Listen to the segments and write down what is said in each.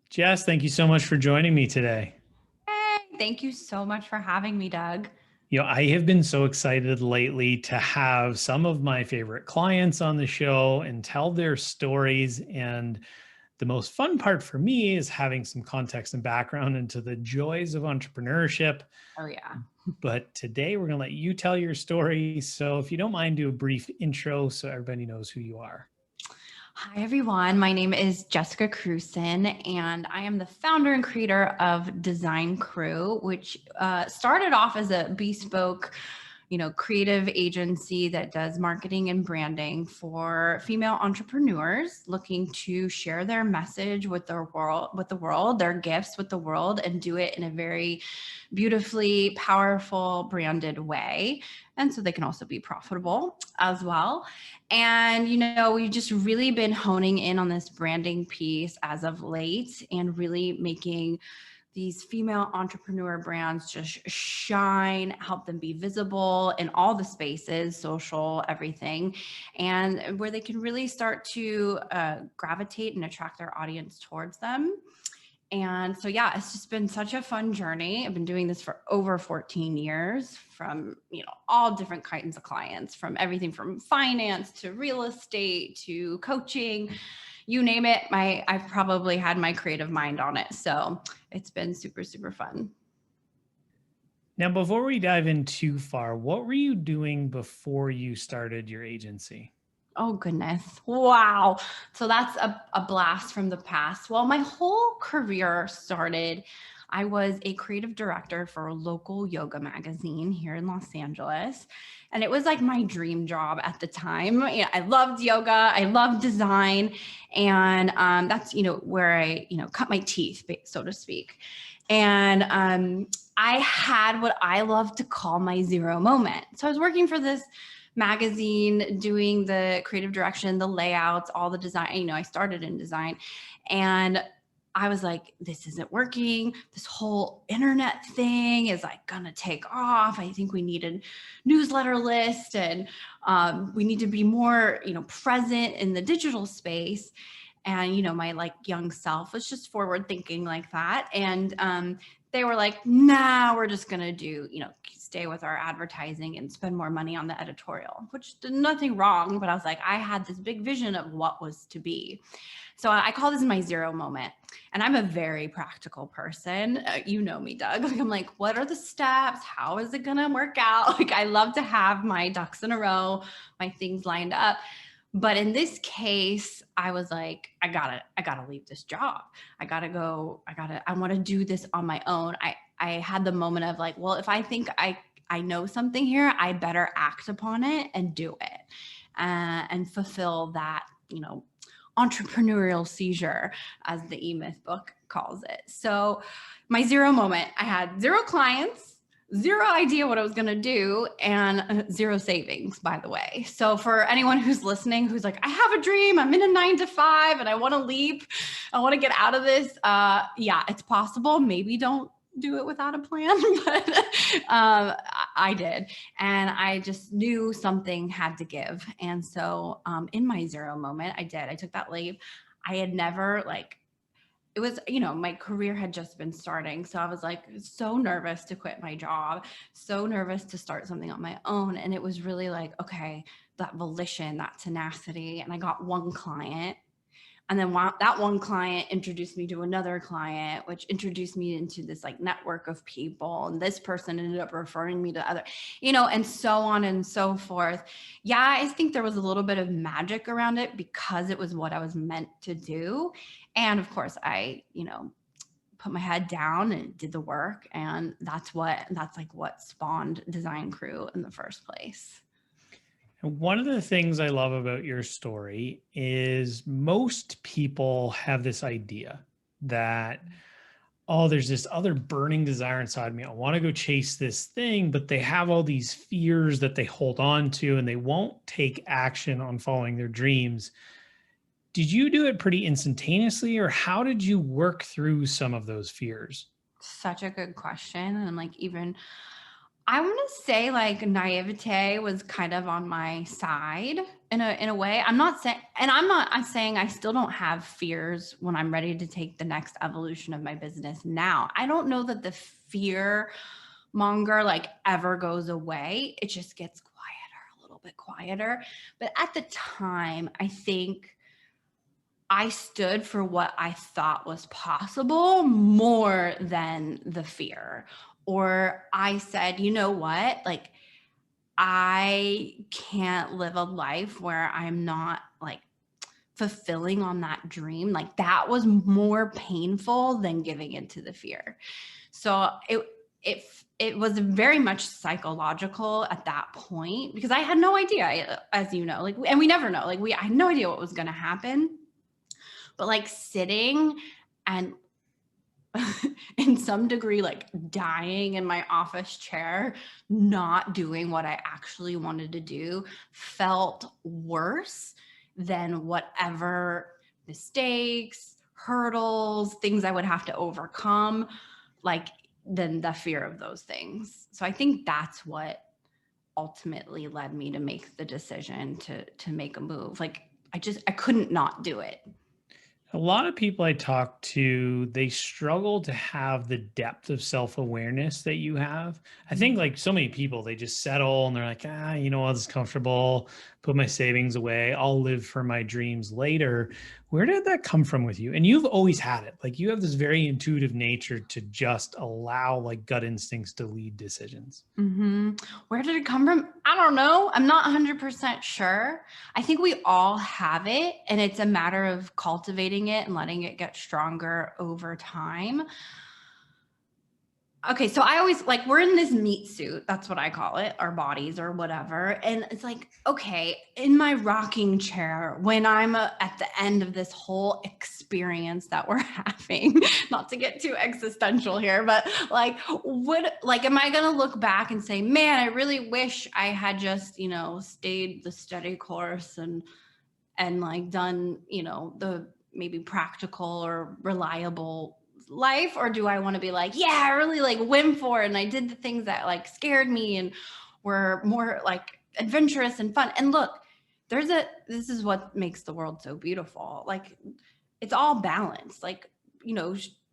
Jess, thank you so much for joining me today. Hey, thank you so much for having me, Doug. I have been so excited lately to have some of my favorite clients on the show and tell their stories. And the most fun part for me is having some context and background into the joys of entrepreneurship. Oh, yeah. But today we're going to let you tell your story. So if you don't mind, do a brief intro so everybody knows who you are. Hi, everyone. My name is Jessica Cruson, and I am the founder and creator of Designkrew, which started off as a bespoke, creative agency that does marketing and branding for female entrepreneurs looking to share their message with the world, their gifts with the world, and do it in a very beautifully powerful branded way. And so they can also be profitable as well. And, we've just really been honing in on this branding piece as of late and really making these female entrepreneur brands just shine, help them be visible in all the spaces, social, everything, and where they can really start to gravitate and attract their audience towards them. And so, yeah, it's just been such a fun journey. I've been doing this for over 14 years from, all different kinds of clients, from everything from finance to real estate to coaching, you name it. I've probably had my creative mind on it. So it's been super, super fun. Now, before we dive in too far, what were you doing before you started your agency? Oh, goodness. Wow. So that's a blast from the past. Well, my whole career started, I was a creative director for a local yoga magazine here in Los Angeles. And it was like my dream job at the time. I loved yoga, I loved design. And that's, where I, cut my teeth, so to speak. And I had what I love to call my zero moment. So I was working for this magazine, doing the creative direction, the layouts, all the design. I started in design, and I was like, this isn't working. This whole internet thing is like gonna take off. I think we need a newsletter list, and we need to be more, present in the digital space. And my like young self was just forward thinking like that, and they were like, nah, we're just going to do, stay with our advertising and spend more money on the editorial, which did nothing wrong. But I was like, I had this big vision of what was to be. So I call this my zero moment. And I'm a very practical person. You know me, Doug. Like, I'm like, what are the steps? How is it going to work out? Like, I love to have my ducks in a row, my things lined up. But in this case, I was like, I gotta leave this job. I want to do this on my own. I had the moment of like, well, if I think I know something here, I better act upon it and do it, and fulfill that, entrepreneurial seizure, as the E-Myth book calls it. So my zero moment, I had zero clients, zero idea what I was going to do, and zero savings, by the way. So for anyone who's listening, who's like, I have a dream, I'm in a 9 to 5 and I want to leap, I want to get out of this. Yeah, it's possible. Maybe don't do it without a plan, but I did. And I just knew something had to give. And so in my zero moment, I took that leap. I had never it was, my career had just been starting. So I was like so nervous to quit my job, so nervous to start something on my own. And it was really like, okay, that volition, that tenacity. And I got one client. And then that one client introduced me to another client, which introduced me into this like network of people. And this person ended up referring me to other, and so on and so forth. Yeah, I think there was a little bit of magic around it because it was what I was meant to do. And of course, I, put my head down and did the work. And that's like what spawned Designkrew in the first place. And one of the things I love about your story is most people have this idea that, oh, there's this other burning desire inside me. I want to go chase this thing, but they have all these fears that they hold on to and they won't take action on following their dreams. Did you do it pretty instantaneously, or how did you work through some of those fears? Such a good question. And like, even I want to say like naivete was kind of on my side in a way. I'm saying I still don't have fears when I'm ready to take the next evolution of my business now. I don't know that the fear monger like ever goes away. It just gets quieter, a little bit quieter. But at the time, I think I stood for what I thought was possible more than the fear. Or I said, you know what? Like, I can't live a life where I'm not like fulfilling on that dream. Like, that was more painful than giving into the fear. So it it was very much psychological at that point because I had no idea, as you know, like, and we never know, like, I had no idea what was going to happen. But like sitting and in some degree, like dying in my office chair, not doing what I actually wanted to do felt worse than whatever mistakes, hurdles, things I would have to overcome, like than the fear of those things. So I think that's what ultimately led me to make the decision to make a move. Like I couldn't not do it. A lot of people I talk to, they struggle to have the depth of self-awareness that you have. I think like so many people, they just settle and they're like, you know, I was comfortable, put my savings away. I'll live for my dreams later. Where did that come from with you? And you've always had it. Like you have this very intuitive nature to just allow like gut instincts to lead decisions. Mm-hmm. Where did it come from? I don't know. I'm not 100% sure. I think we all have it, and it's a matter of cultivating it and letting it get stronger over time. Okay, so I always like, we're in this meat suit. That's what I call it, our bodies or whatever. And it's like, okay, in my rocking chair, when I'm at the end of this whole experience that we're having, not to get too existential here, but like, am I going to look back and say, man, I really wish I had just, stayed the study course and like done, the maybe practical or reliable life? Or do I want to be like, yeah, I really like went for it and I did the things that like scared me and were more like adventurous and fun? And look, this is what makes the world so beautiful. Like it's all balanced. Like,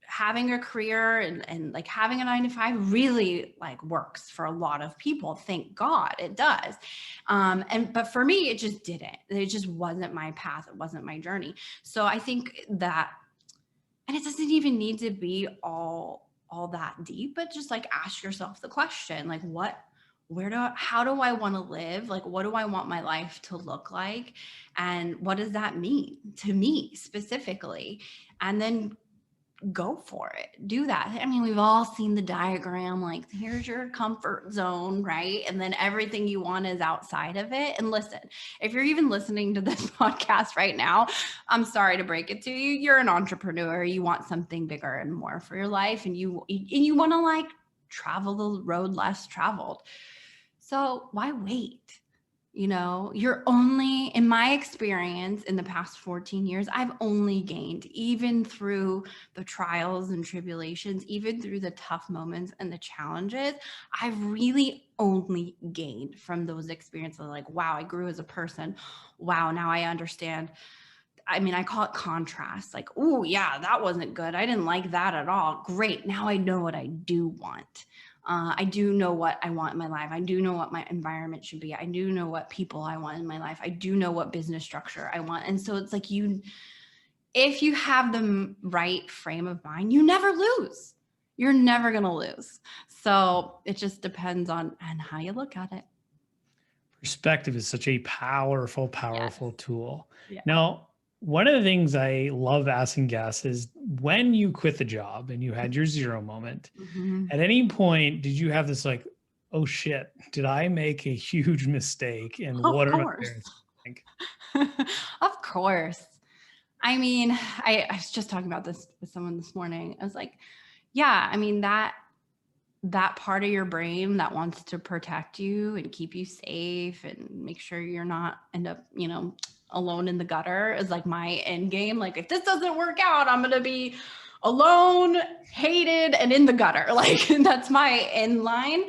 having a career and like having a 9 to 5 really like works for a lot of people. Thank God it does. But for me, it just didn't. It just wasn't my path. It wasn't my journey. So I think that, and it doesn't even need to be all that deep, but just like ask yourself the question, like how do I want to live? Like, what do I want my life to look like? And what does that mean to me specifically? And then go for it. Do that. I mean, we've all seen the diagram, like here's your comfort zone, right? And then everything you want is outside of it. And listen, if you're even listening to this podcast right now, I'm sorry to break it to you. You're an entrepreneur. You want something bigger and more for your life. And you want to like travel the road less traveled. So why wait? You're only, in my experience in the past 14 years, I've only gained, even through the trials and tribulations, even through the tough moments and the challenges, I've really only gained from those experiences. Like, wow, I grew as a person. Wow, now I understand. I mean, I call it contrast. Like, oh yeah, that wasn't good. I didn't like that at all. Great. Now I know what I do want. I do know what I want in my life. I do know what my environment should be. I do know what people I want in my life. I do know what business structure I want. And so it's like if you have the right frame of mind, you never lose. You're never going to lose. So it just depends on how you look at it. Perspective is such a powerful Yes. tool. Yeah. Now, one of the things I love asking guests is when you quit the job and you had your zero moment, at any point, did you have this like, oh shit, did I make a huge mistake? And what are my parents think? Of course. I mean, I was just talking about this with someone this morning. I was like, yeah, I mean, that part of your brain that wants to protect you and keep you safe and make sure you're not end up, alone in the gutter is like my end game. Like, if this doesn't work out, I'm going to be alone, hated, and in the gutter. Like, that's my end line.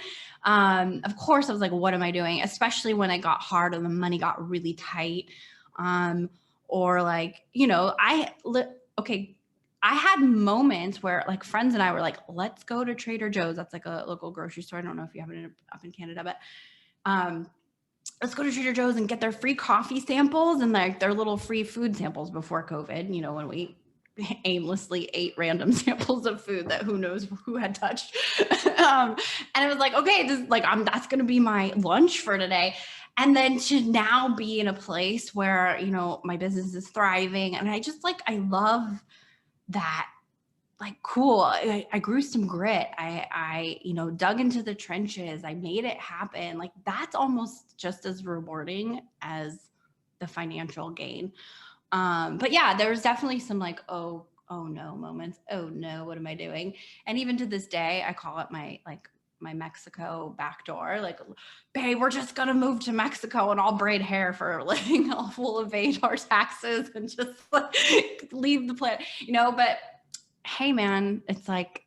Of course I was like, what am I doing? Especially when it got hard and the money got really tight. Or like, okay, I had moments where like friends and I were like, let's go to Trader Joe's. That's like a local grocery store. I don't know if you have it up in Canada, but let's go to Trader Joe's and get their free coffee samples and like their little free food samples before COVID, when we aimlessly ate random samples of food that who knows who had touched. And it was like, okay, this like that's gonna be my lunch for today. And then to now be in a place where, my business is thriving. And I love that. Like, cool. I grew some grit. I dug into the trenches. I made it happen. Like, that's almost just as rewarding as the financial gain. But yeah, there was definitely some like, oh no moments. Oh no, what am I doing? And even to this day, I call it my Mexico backdoor. Like, babe, we're just gonna move to Mexico and I'll braid hair for a living. We'll evade our taxes and just like leave the planet, but hey man, it's like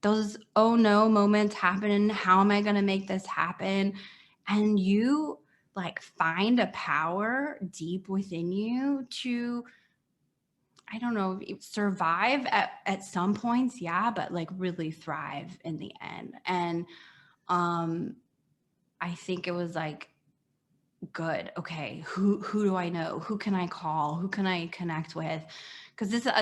those oh no moments happen. How am I going to make this happen? And you like find a power deep within you to, I don't know, survive at some points. Yeah. But like really thrive in the end. And I think it was like, good. Okay. Who do I know? Who can I call? Who can I connect with? Because this is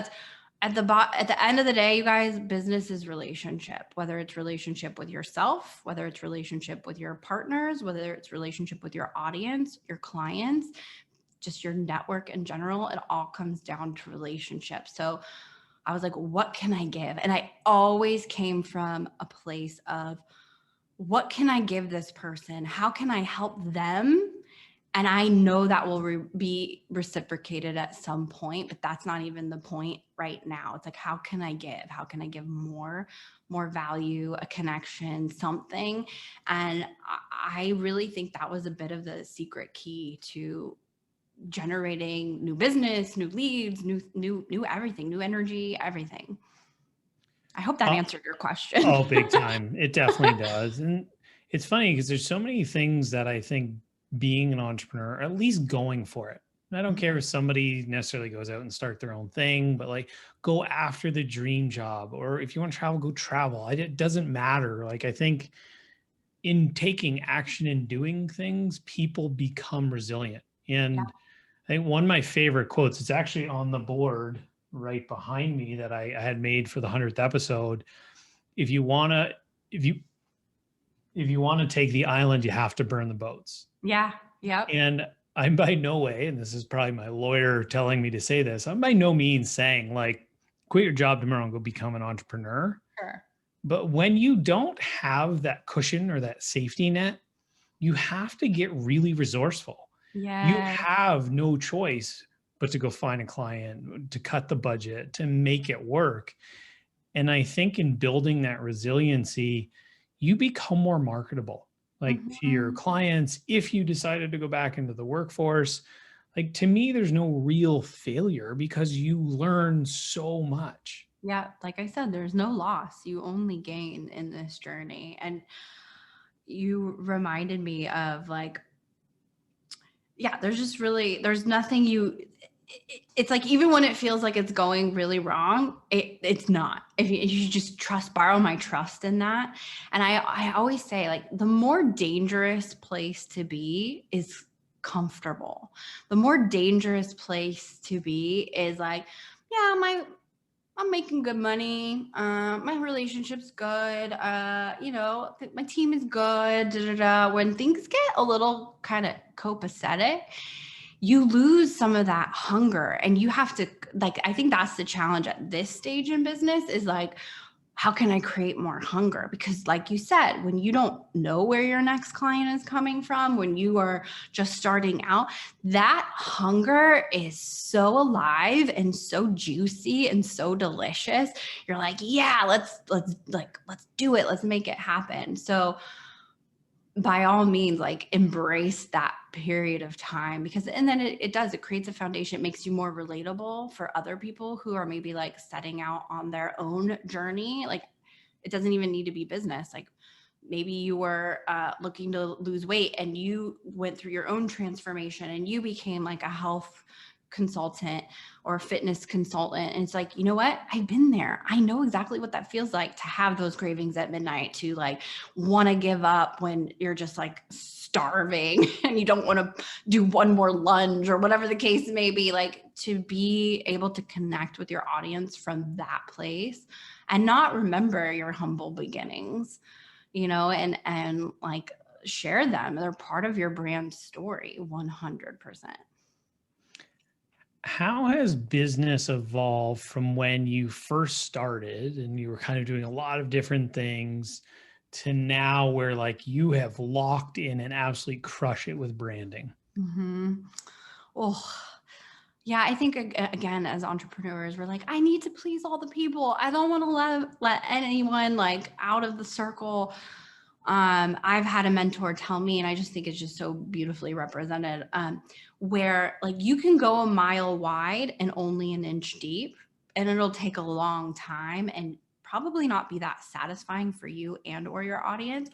at the end of the day, you guys, business is relationship, whether it's relationship with yourself, whether it's relationship with your partners, whether it's relationship with your audience, your clients, just your network in general. It all comes down to relationships. So I was like, what can I give? And I always came from a place of, what can I give this person? How can I help them? And I know that will be reciprocated at some point, but that's not even the point right now. It's like, how can I give? How can I give more value, a connection, something? And I really think that was a bit of the secret key to generating new business, new leads, new everything, new energy, everything. I hope that answered your question. Oh, big time. It definitely does. And it's funny because there's so many things that I think being an entrepreneur, or at least going for it. And I don't care if somebody necessarily goes out and start their own thing, but like go after the dream job, or if you want to travel, go travel. It doesn't matter. Like, I think in taking action and doing things, people become resilient. And Yeah. I think one of my favorite quotes, it's actually on the board right behind me that I had made for the 100th episode. If you want to, if you want to take the island, you have to burn the boats. Yeah. Yep. And I'm by no way, and this is probably my lawyer telling me to say this, I'm by no means saying like, quit your job tomorrow and go become an entrepreneur. Sure. But when you don't have that cushion or that safety net, you have to get really resourceful. You Yeah. have no choice but to go find a client, to cut the budget, to make it work. And I think in building that resiliency, you become more marketable, like to your clients. If you decided to go back into the workforce, like to me, there's no real failure because you learn so much. Yeah, like I said, there's no loss. You only gain in this journey. And you reminded me of like, yeah, there's nothing it's like, even when it feels like it's going really wrong, it's not. If you just borrow my trust in that. And I always say, like, the more dangerous place to be is comfortable. The more dangerous place to be is like, yeah, I'm making good money. My relationship's good. My team is good. Da, da, da. When things get a little kind of copacetic, you lose some of that hunger, and you have to, like, I think that's the challenge at this stage in business is like, how can I create more hunger? Because like you said, when you don't know where your next client is coming from, when you are just starting out, that hunger is so alive and so juicy and so delicious. You're like, yeah, let's do it. Let's make it happen. So by all means, like, embrace that period of time, because, and then it creates a foundation. It makes you more relatable for other people who are maybe like setting out on their own journey. Like, it doesn't even need to be business. Like, maybe you were looking to lose weight and you went through your own transformation and you became like a health consultant or a fitness consultant. And it's like, you know what? I've been there. I know exactly what that feels like to have those cravings at midnight, to like want to give up when you're just like starving and you don't want to do one more lunge or whatever the case may be. Like, to be able to connect with your audience from that place and not remember your humble beginnings, and like share them. They're part of your brand story, 100%. How has business evolved from when you first started and you were kind of doing a lot of different things to now where like you have locked in and absolutely crush it with branding? Mm-hmm. Oh, yeah. I think, again, as entrepreneurs, we're like, I need to please all the people. I don't want to let anyone like out of the circle. I've had a mentor tell me, and I just think it's just so beautifully represented, where like you can go a mile wide and only an inch deep, and it'll take a long time and probably not be that satisfying for you and or your audience.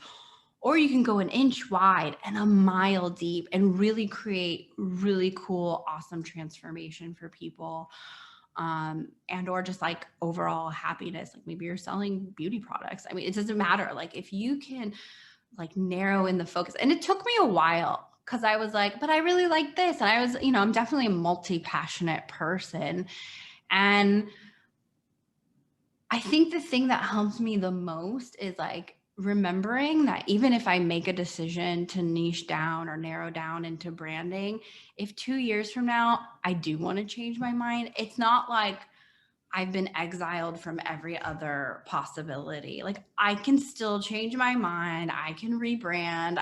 Or you can go an inch wide and a mile deep and really create really cool, awesome transformation for people. And or just like overall happiness. Like maybe you're selling beauty products. I mean, it doesn't matter. Like if you can like narrow in the focus. And it took me a while because I was like, but I really like this. And I was, I'm definitely a multi-passionate person. And I think the thing that helps me the most is like remembering that even if I make a decision to niche down or narrow down into branding, if 2 years from now I do want to change my mind, it's not like I've been exiled from every other possibility. Like I can still change my mind. I can rebrand.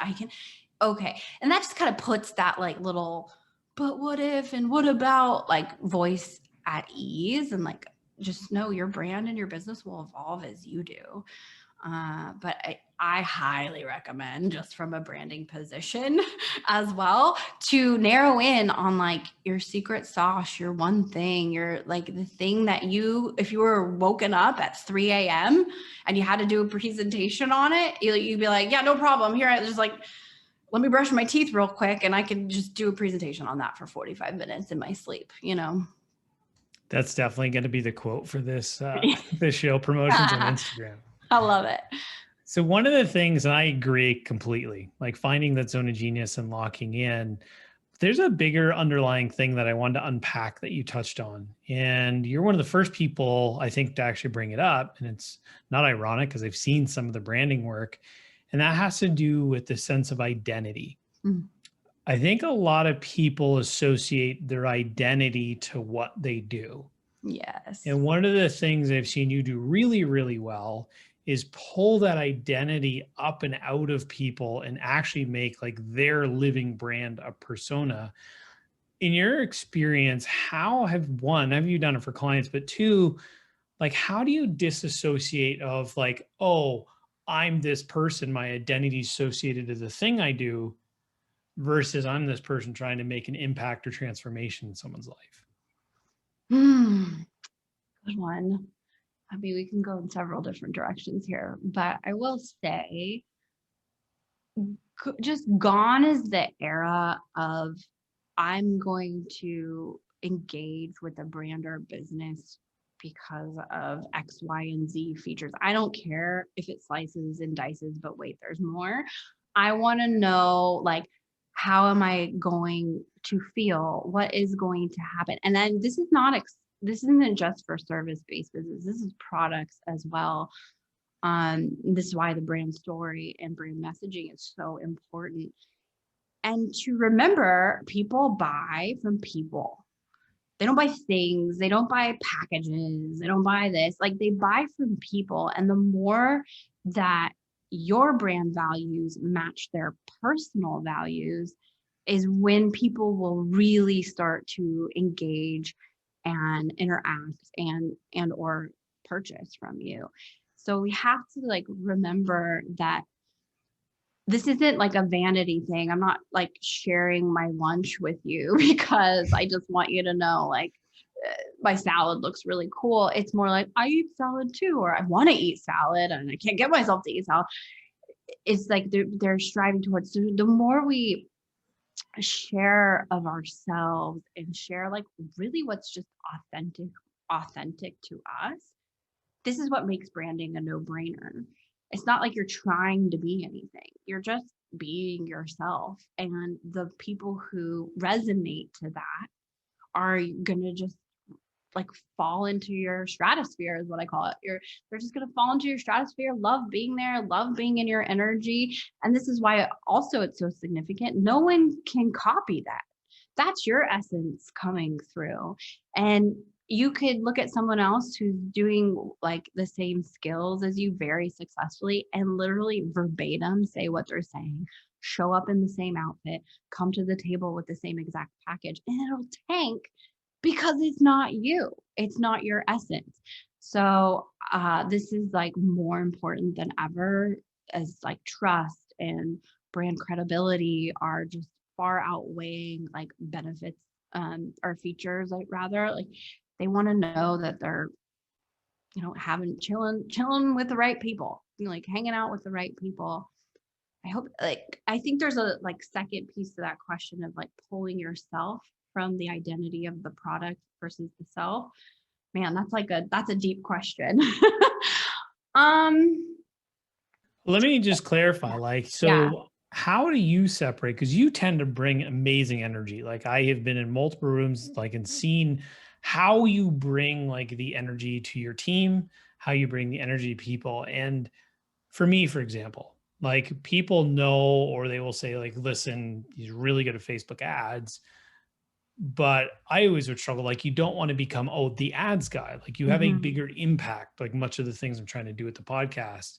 Okay. And that just kind of puts that like little, but what if and what about like voice at ease, and like just know your brand and your business will evolve as you do. But I highly recommend, just from a branding position as well, to narrow in on like your secret sauce, your one thing, your like the thing that if you were woken up at 3 a.m. and you had to do a presentation on it, you'd be like, yeah, no problem. Here, I just like, let me brush my teeth real quick and I can just do a presentation on that for 45 minutes in my sleep, That's definitely going to be the quote for this this show, promotions on Instagram. I love it. So one of the things, and I agree completely, like finding that zone of genius and locking in, there's a bigger underlying thing that I wanted to unpack that you touched on. And you're one of the first people, I think, to actually bring it up. And it's not ironic because I've seen some of the branding work. And that has to do with the sense of identity. Mm. I think a lot of people associate their identity to what they do. Yes. And one of the things I've seen you do really, really well is pull that identity up and out of people and actually make like their living brand a persona. In your experience, how have you done it for clients, but two, like, how do you disassociate of like, oh, I'm this person, my identity is associated to the thing I do, versus I'm this person trying to make an impact or transformation in someone's life? Good one. I mean, we can go in several different directions here, but I will say just gone is the era of I'm going to engage with a brand or business because of X, Y, and Z features. I don't care if it slices and dices, but wait, there's more. I want to know, like, how am I going to feel? What is going to happen? And then this isn't just for service-based business. This is products as well. This is why the brand story and brand messaging is so important. And to remember, people buy from people. They don't buy things. They don't buy packages. They don't buy this. Like, they buy from people. And the more that your brand values match their personal values is when people will really start to engage and interact and or purchase from you. So we have to like remember that this isn't like a vanity thing. I'm not like sharing my lunch with you because I just want you to know like my salad looks really cool. It's more like I eat salad too, or I want to eat salad and I can't get myself to eat salad. it's like they're striving towards. So the more we share of ourselves and share like really what's just authentic to us, this is what makes branding a no-brainer. It's not like you're trying to be anything. You're just being yourself. And the people who resonate to that are going to just like fall into your stratosphere is what I call it. They're just going to fall into your stratosphere, love being there, love being in your energy. And this is why also it's so significant. No one can copy that. That's your essence coming through. And you could look at someone else who's doing like the same skills as you very successfully and literally verbatim say what they're saying, show up in the same outfit, come to the table with the same exact package, and it'll tank because it's not you. It's not your essence. So this is like more important than ever, as like trust and brand credibility are just far outweighing like benefits or features. Like rather, like they want to know that they're, having chilling with the right people, like hanging out with the right people. I think there's a like second piece to that question of like pulling yourself from the identity of the product versus the self. Man, that's a deep question. um Let me just clarify, like, yeah. so how do you separate? Because you tend to bring amazing energy. Like, I have been in multiple rooms, like, and seen how you bring like the energy to your team, how you bring the energy to people. And for me, for example, like people know, or they will say, like, listen, he's really good at Facebook ads. But I always would struggle. Like, you don't want to become, oh, the ads guy. Like, you have a Mhm. bigger impact, like much of the things I'm trying to do with the podcast.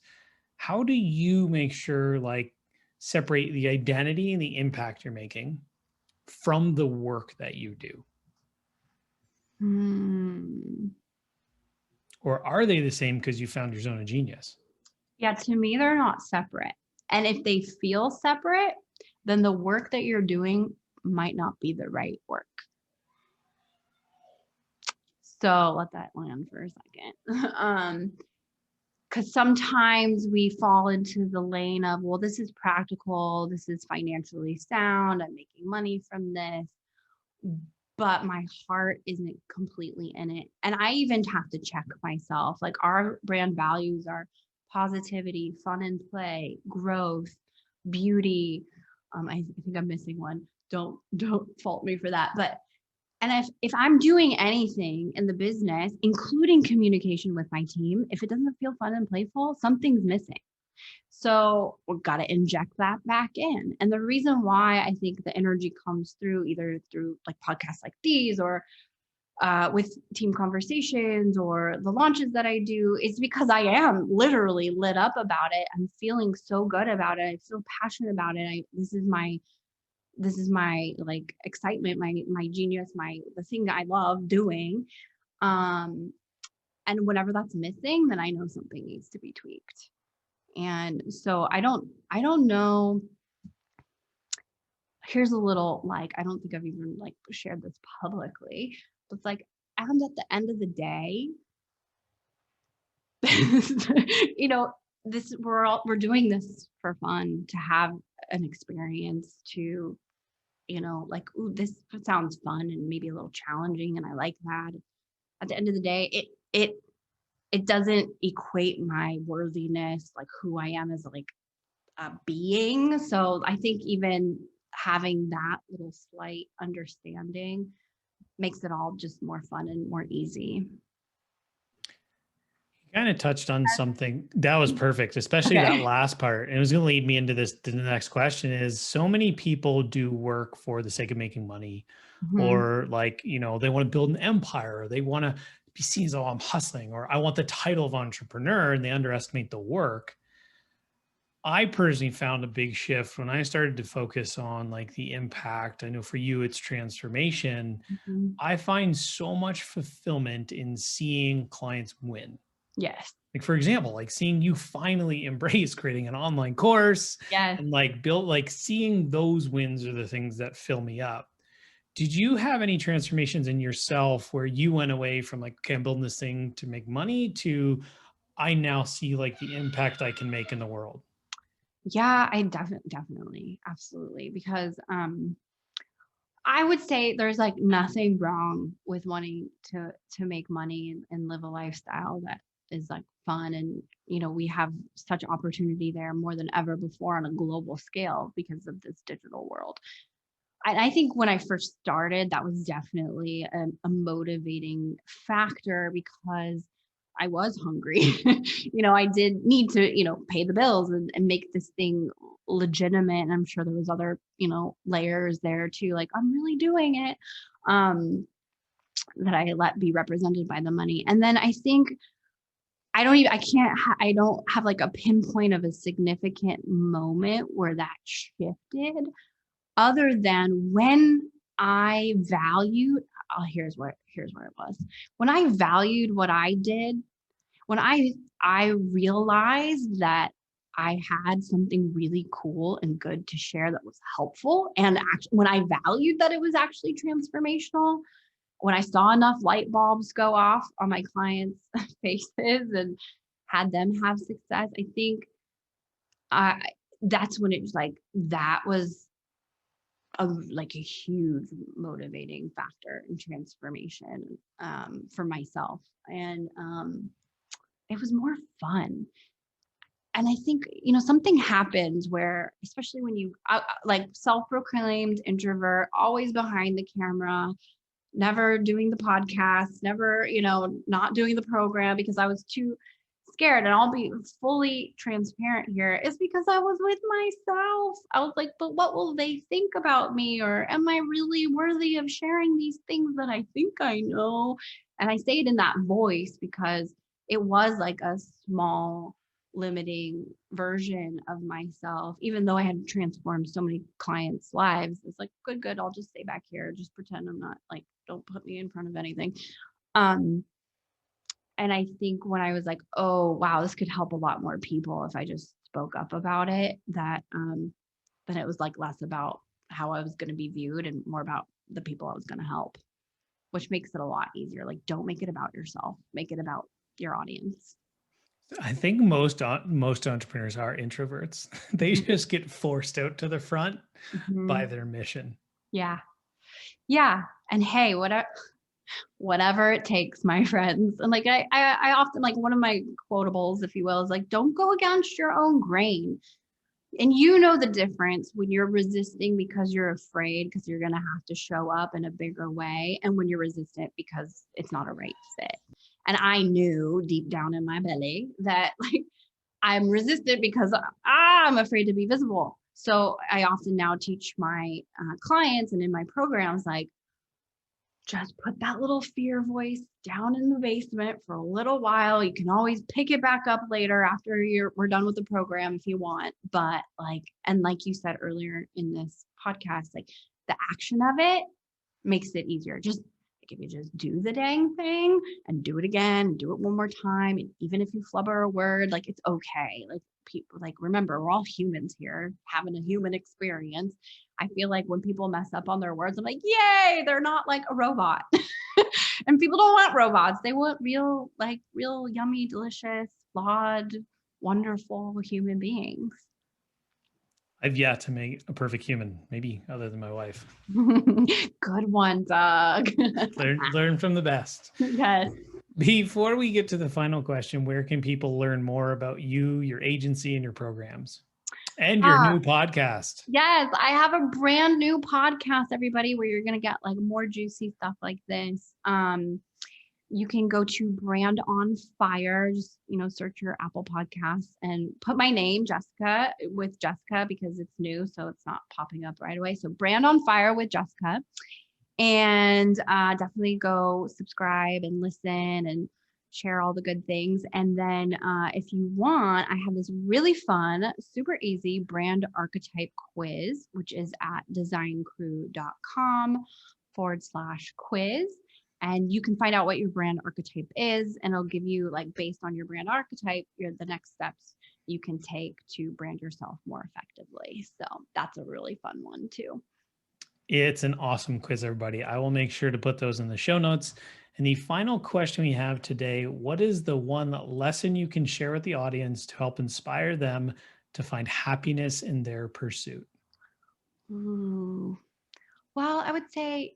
How do you make sure, like, separate the identity and the impact you're making from the work that you do? Hmm. Or are they the same because you found your zone of genius? Yeah, to me, they're not separate. And if they feel separate, then the work that you're doing might not be the right work. So let that land for a second. Because sometimes we fall into the lane of, well, this is practical, this is financially sound, I'm making money from this, but my heart isn't completely in it. And I even have to check myself. Like our brand values are positivity, fun and play, growth, beauty. I think I'm missing one. Don't fault me for that. But and if I'm doing anything in the business, including communication with my team, if it doesn't feel fun and playful, something's missing. So we've got to inject that back in. And the reason why I think the energy comes through either through like podcasts like these or with team conversations or the launches that I do is because I am literally lit up about it. I'm feeling so good about it. I feel passionate about it. This is my like excitement, my genius, the thing that I love doing. Um, and whenever that's missing, then I know something needs to be tweaked. And so I don't know. Here's a little like I don't think I've even like shared this publicly, but it's like and at the end of the day, you know, we're doing this for fun to have an experience to, like, ooh, this sounds fun and maybe a little challenging, and I like that. At the end of the day, it doesn't equate my worthiness, like who I am as like a being. So I think even having that little slight understanding makes it all just more fun and more easy. Kind of touched on something that was perfect, especially Okay. that last part. And it was going to lead me into the next question is so many people do work for the sake of making money, Mhm. or like, they want to build an empire, or they want to be seen as, oh, I'm hustling, or I want the title of entrepreneur, and they underestimate the work. I personally found a big shift when I started to focus on like the impact. I know for you, it's transformation. Mhm. I find so much fulfillment in seeing clients win. Yes. Like, for example, like seeing you finally embrace creating an online course Yes. and like build, like seeing those wins are the things that fill me up. Did you have any transformations in yourself where you went away from like, okay, I'm building this thing to make money to I now see like the impact I can make in the world? Yeah, I definitely, absolutely. Because I would say there's like nothing wrong with wanting to make money and live a lifestyle that is like fun. And we have such opportunity there more than ever before on a global scale because of this digital world. I think when I first started, that was definitely a motivating factor because I was hungry. I did need to, pay the bills and make this thing legitimate. And I'm sure there was other, layers there too. Like I'm really doing it. That I let be represented by the money. And then I think I don't have like a pinpoint of a significant moment where that shifted other than when I valued here's where it was. When I valued what I did, when I realized that I had something really cool and good to share that was helpful, and actually when I valued that it was actually transformational, when I saw enough light bulbs go off on my clients' faces and had them have success, I think I that's when it was like that was like a huge motivating factor in transformation for myself. And it was more fun. And I think, something happens where, especially when you like self-proclaimed introvert, always behind the camera, never doing the podcast, never, not doing the program because I was too scared. And I'll be fully transparent here, is because I was with myself. I was like, but what will they think about me? Or am I really worthy of sharing these things that I think I know? And I say it in that voice because it was like a small limiting version of myself, even though I had transformed so many clients' lives. It's like, good, I'll just stay back here, just pretend I'm not, like, don't put me in front of anything. And I think when I was like, oh wow, this could help a lot more people if I just spoke up about it, that then it was like less about how I was going to be viewed and more about the people I was going to help, which makes it a lot easier. Like, don't make it about yourself, make it about your audience. I think most entrepreneurs are introverts. They Mhm. just get forced out to the front by Mhm. their mission. Yeah. Yeah. And hey, whatever it takes, my friends. And like I often, like, one of my quotables, if you will, is like, don't go against your own grain. And you know the difference when you're resisting because you're afraid because you're going to have to show up in a bigger way, and when you're resistant because it's not a right fit. And I knew deep down in my belly that, like, I'm resistant because I'm afraid to be visible. So I often now teach my clients and in my programs, like, just put that little fear voice down in the basement for a little while. You can always pick it back up later after we're done with the program if you want. But like, and like you said earlier in this podcast, like, the action of it makes it easier. Just like, if you just do the dang thing and do it again, and do it one more time, and even if you flubber a word, like, it's okay. Like, people, like, remember, we're all humans here having a human experience. I feel like when people mess up on their words, I'm like, yay, they're not like a robot. And people don't want robots. They want real, like, real yummy, delicious, flawed, wonderful human beings. I've yet to make a perfect human, maybe other than my wife. Good one, Doug. Learn from the best. Yes. Before we get to the final question, where can people learn more about you, your agency, and your programs, and your Ah, new podcast? yes, I have a brand new podcast, everybody, where you're gonna get like more juicy stuff like this. You can go to Brand on Fire, just, search your Apple Podcasts and put my name, Jessica, with Jessica, because it's new, so it's not popping up right away. So Brand on Fire with Jessica. And definitely go subscribe and listen and share all the good things. And then if you want, I have this really fun, super easy brand archetype quiz, which is at designkrew.com/quiz. And you can find out what your brand archetype is, and it'll give you, like, based on your brand archetype, the next steps you can take to brand yourself more effectively. So that's a really fun one too. It's an awesome quiz, everybody. I will make sure to put those in the show notes. And the final question we have today: what is the one lesson you can share with the audience to help inspire them to find happiness in their pursuit? Ooh. Well, I would say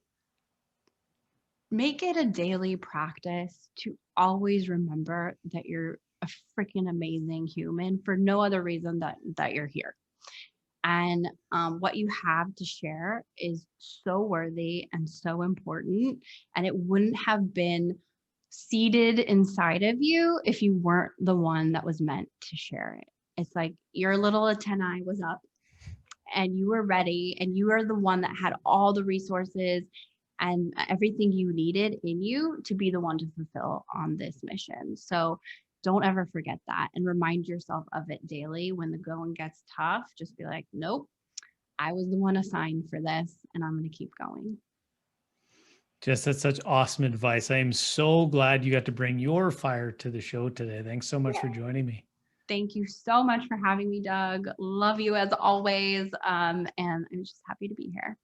make it a daily practice to always remember that you're a freaking amazing human for no other reason that you're here. And what you have to share is so worthy and so important. And it wouldn't have been seated inside of you if you weren't the one that was meant to share it. It's like your little antennae was up and you were ready, and you are the one that had all the resources and everything you needed in you to be the one to fulfill on this mission. So don't ever forget that, and remind yourself of it daily. When the going gets tough, just be like, nope, I was the one assigned for this, and I'm going to keep going. Just that's such awesome advice. I am so glad you got to bring your fire to the show today. Thanks so much for joining me. Thank you so much for having me, Doug. Love you as always. And I'm just happy to be here.